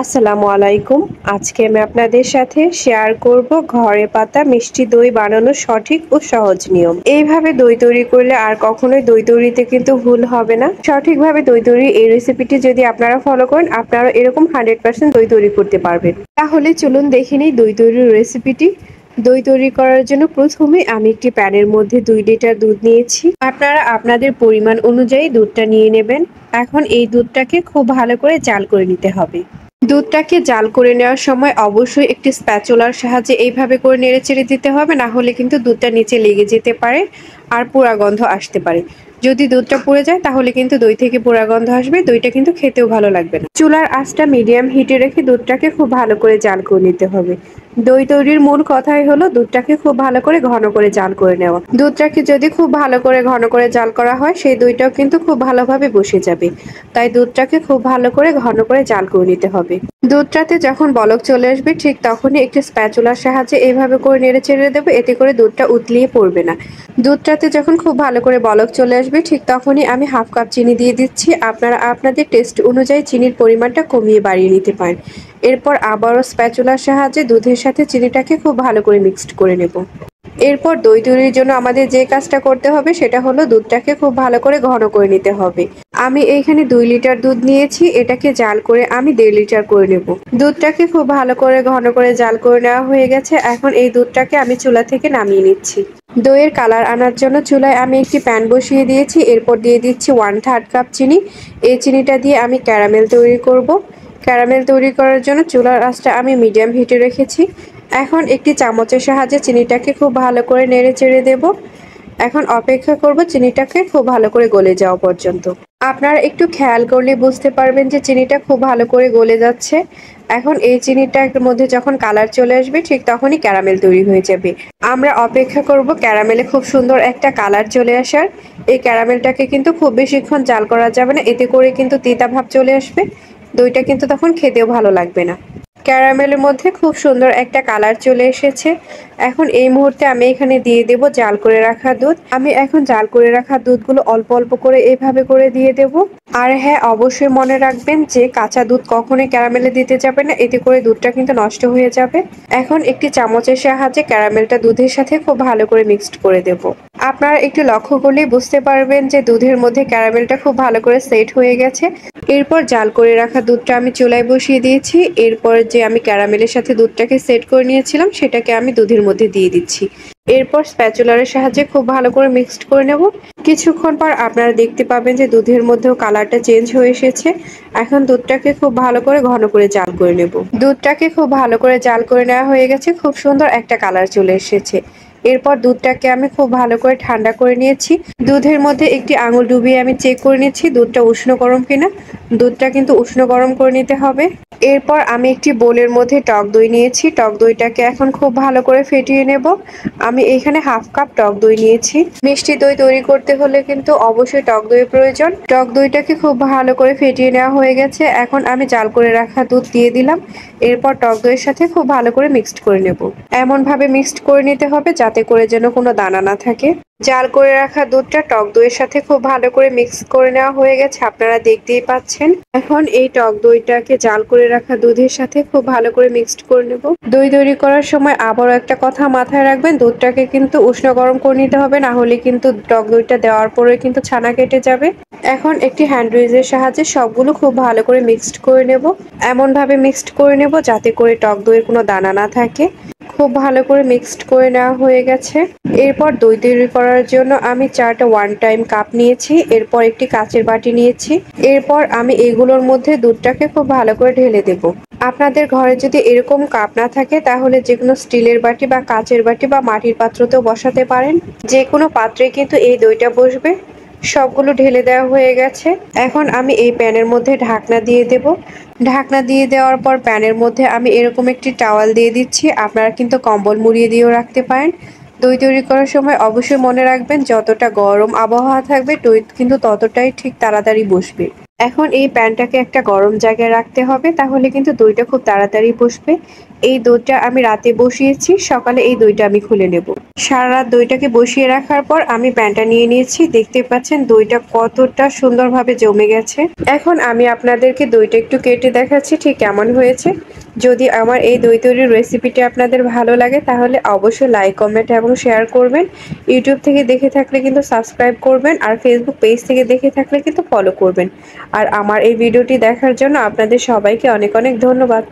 আসসালামু আলাইকুম। আজকে আমি আপনাদের সাথে শেয়ার করব ঘরে পাতা মিষ্টি দই বানানোর সঠিক ও সহজ নিয়ম। এইভাবে দই তৈরি করলে আর কখনোই দই তৈরিতে কিন্তু ভুল হবে না। সঠিকভাবে দই তৈরির এই রেসিপিটি যদি আপনারা ফলো করেন, আপনারা এরকম 100% দই তৈরি করতে পারবেন। তাহলে চলুন দেখে নিই দই তৈরির রেসিপিটি। দই তৈরি করার জন্য প্রথমে আমি একটি প্যানের মধ্যে 2 লিটার দুধ নিয়েছি। আপনারা আপনাদের পরিমাণ অনুযায়ী দুধটা নিয়ে নেবেন। এখন এই দুধটাকে খুব ভালো করে জাল করে নিতে হবে। দুধটাকে জাল করে নেওয়ার সময় অবশ্যই একটি স্প্যাচুলার সাহায্যে এইভাবে করে নেড়েচেড়ে দিতে হবে, না হলে কিন্তু দুধটা নিচে লেগে যেতে পারে আর পোড়া গন্ধ আসতে পারে। যদি দুধটা পুড়ে যায় তাহলে কিন্তু দই থেকে পোড়া গন্ধ আসবে, দইটা কিন্তু খেতেও ভালো লাগবে না। চুলার আঁচটা মিডিয়াম হিটে রেখে দুধটাকে খুব ভালো করে জাল করে নিতে হবে। দই তৈরির মূল কথাই হলো দুধটাকে খুব ভালো করে ঘন করে জাল করে নেওয়া। দুধটাকে যদি খুব ভালো করে ঘন করে জাল করা হয়, সেই দইটাও কিন্তু খুব ভালোভাবে বসে যাবে। তাই দুধটাকে খুব ভালো করে ঘন করে জাল করে নিতে হবে। দুধটাতে যখন বলক চলে আসবে ঠিক তখনই একটি স্প্যাচুলার সাহায্যে এইভাবে করে নেড়ে চেড়ে দেবে, এতে করে দুধটা উতলিয়ে পড়বে না। দুধটাতে যখন খুব ভালো করে বলক চলে আসবে ঠিক তখনই আমি হাফ কাপ চিনি দিয়ে দিচ্ছি। আপনারা আপনাদের টেস্ট অনুযায়ী চিনির পরিমাণটা কমিয়ে বাড়িয়ে নিতে পারেন। এরপর আবারও স্প্যাচুলার সাহায্যে দুধের সাথে চিনিটাকে খুব ভালো করে মিক্সড করে নেব। এরপর দই তৈরির জন্য আমাদের যে কাজটা করতে হবে সেটা হলো দুধটাকে খুব ভালো করে ঘন করে নিতে হবে। আমি এইখানে 2 লিটার দুধ নিয়েছি, এটাকে জাল করে আমি 1.5 লিটার করে নেব। দুধটাকে খুব ভালো করে ঘন করে জাল করে নেওয়া হয়ে গেছে। এখন এই দুধটাকে আমি চুলা থেকে নামিয়ে নিচ্ছি। দইয়ের কালার আনার জন্য চুলায় আমি একটি প্যান বসিয়ে দিয়েছি। এরপর দিয়ে দিচ্ছি 1/3 কাপ চিনি। এই চিনিটা দিয়ে আমি ক্যারামেল তৈরি করব। ক্যারামেল তৈরি করার জন্য চুলার আঁচটা আমি মিডিয়াম হিটে রেখেছি। এখন একটি চামচের সাহায্যে চিনিটাকে খুব ভালো করে নেড়ে চেড়ে দেব। এখন অপেক্ষা করব চিনিটাকে খুব ভালো করে গলে যাওয়া পর্যন্ত। আপনারা একটু খেয়াল করলে বুঝতে পারবেন যে চিনিটা খুব ভালো করে গলে যাচ্ছে। এখন এই চিনিটার মধ্যে যখন কালার চলে আসবে ঠিক তখনই ক্যারামেল তৈরি হয়ে যাবে। আমরা অপেক্ষা করব ক্যারামেলে খুব সুন্দর একটা কালার চলে আসার। এই ক্যারামেলটাকে কিন্তু খুব বেশিক্ষণ জাল করা যাবে না, এতে করে কিন্তু তিতা ভাব চলে আসবে। দইটা কিন্তু তখন খেতেও ভালো লাগবে না। ক্যারামেলের মধ্যে খুব সুন্দর একটা কালার চলে এসেছে। এখন এই মুহূর্তে আমি এখানে দিয়ে দেব জাল করে রাখা দুধ। আমি এখন জাল করে রাখা দুধগুলো অল্প অল্প করে এইভাবে করে দিয়ে দেব। আর হ্যাঁ, অবশ্যই মনে রাখবেন যে কাঁচা দুধ কখনোই ক্যারামেলে দিতে যাবে না, এতে করে দুধটা কিন্তু নষ্ট হয়ে যাবে। এখন একটি চামচের সাহায্যে ক্যারামেলটা দুধের সাথে খুব ভালো করে মিক্সড করে দেব। আপনারা একটু লক্ষ্য করলেই বুঝতে পারবেন যে দুধের মধ্যে ক্যারামেলটা খুব ভালো করে সেট হয়ে গেছে। এরপর জাল করে রাখা দুধটা আমি চুলায় বসিয়ে দিয়েছি। এরপর যে আমি ক্যারামেলের সাথে দুধটাকে সেট করে নিয়েছিলাম সেটাকে আমি দুধের মধ্যে দিয়ে দিচ্ছি। এরপর স্প্যাচুলারের সাহায্যে খুব ভালো করে মিক্সড করে নেব। কিছুক্ষণ পর আপনারা দেখতে পাবেন যে দুধের মধ্যেও কালারটা চেঞ্জ হয়ে এসেছে। এখন দুধটাকে খুব ভালো করে ঘন করে জাল করে নেব। দুধটাকে খুব ভালো করে জাল করে নেওয়া হয়ে গেছে, খুব সুন্দর একটা কালার চলে এসেছে। এরপর দুধটাকে আমি খুব ভালো করে ঠান্ডা করে নিয়েছি। দুধের মধ্যে একটি আঙুল ডুবিয়ে আমি চেক করে নিচ্ছি দুধটা উষ্ণ গরম কিনা। দুধটা কিন্তু উষ্ণ গরম করে নিতে হবে। এরপর আমি একটি বোলের মধ্যে টক দই নিয়েছি। টক দইটাকে এখন খুব ভালো করে ফেটিয়ে নেব। আমি এখানে হাফ কাপ টক দই নিয়েছি। মিষ্টি দই তৈরি করতে হলে কিন্তু অবশ্যই টক দইয়ের প্রয়োজন। টক দইটাকে খুব ভালো করে ফেটিয়ে নেওয়া হয়ে গেছে। এখন আমি জাল করে রাখা দুধ দিয়ে দিলাম। এরপর টক দইয়ের সাথে খুব ভালো করে মিক্সড করে নেব। এমন ভাবে মিক্সড করে নিতে হবে যাতে করে যেন কোনো দানা না থাকে। জাল করে রাখা দুধটা টক দইয়ের সাথে খুব ভালো করে মিক্স করে নেওয়া হয়ে গেছে, আপনারা দেখতেই পাচ্ছেন। এখন এই টক দইটাকে জাল করে রাখা দুধের সাথে খুব ভালো করে মিক্সড করে নেব। দই তৈরি করার সময় আবারও একটা কথা মাথায় রাখবেন, দুধটাকে কিন্তু উষ্ণ গরম করে নিতে হবে, না হলে কিন্তু টক দইটা দেওয়ার পরে কিন্তু ছানা কেটে যাবে। এখন একটি হ্যান্ড উইচের সাহায্যে সবগুলো খুব ভালো করে মিক্সড করে নেব। এমন ভাবে মিক্সড করে নেব যাতে করে টক দইয়ের কোনো দানা না থাকে। খুব ভালো করে মিক্সড করে নেওয়া হয়ে গেছে। এরপর দই তৈরি করার জন্য আমি 4টা 1 টাইম কাপ নিয়েছি। এরপর একটি কাচের বাটি নিয়েছি। এরপর আমি এগুলোর মধ্যে দুধটাকে খুব ভালো করে ঢেলে দেব। আপনাদের ঘরে যদি এরকম কাপ না থাকে তাহলে যে কোনো স্টিলের বাটি বা কাচের বাটি বা মাটির পাত্রতেও বসাতে পারেন। যে কোনো পাত্রে কিন্তু এই দইটা বসবে। সবগুলো ঢেলে দেওয়া হয়ে গেছে। এখন আমি এই প্যানের মধ্যে ঢাকনা দিয়ে দেব। ঢাকনা দিয়ে দেওয়ার পর প্যানের মধ্যে আমি এরকম একটি টাওয়াল দিয়ে দিচ্ছি। আপনারা কিন্তু কম্বল মুড়িয়ে দিয়েও রাখতে পারেন। দই তৈরি করার সময় অবশ্যই মনে রাখবেন যতটা গরম আবহাওয়া থাকবে দই কিন্তু ততটাই ঠিক তাড়াতাড়ি বসবে। এখন এই প্যানটাকে একটা গরম জায়গায় রাখতে হবে, তাহলে কিন্তু দইটা খুব তাড়াতাড়ি বসবে। এই দইটা আমি রাতে বসিয়েছি, সকালে এই দইটা আমি খুলে নেব। সারা রাত দইটাকে বসিয়ে রাখার পর আমি প্যানটা নিয়ে নিয়েছি। দেখতে পাচ্ছেন দইটা কতটা সুন্দরভাবে জমে গেছে। এখন আমি আপনাদেরকে দইটা একটু কেটে দেখাচ্ছি ঠিক কেমন হয়েছে। যদি আমার এই দই তৈরির রেসিপিটা আপনাদের ভালো লাগে তাহলে অবশ্যই লাইক, কমেন্ট এবং শেয়ার করবেন। ইউটিউব থেকে দেখে থাকলে কিন্তু সাবস্ক্রাইব করবেন, আর ফেসবুক পেজ থেকে দেখে থাকলে কিন্তু ফলো করবেন। আর আমার এই ভিডিওটি দেখার জন্য আপনাদের সবাইকে অনেক অনেক ধন্যবাদ।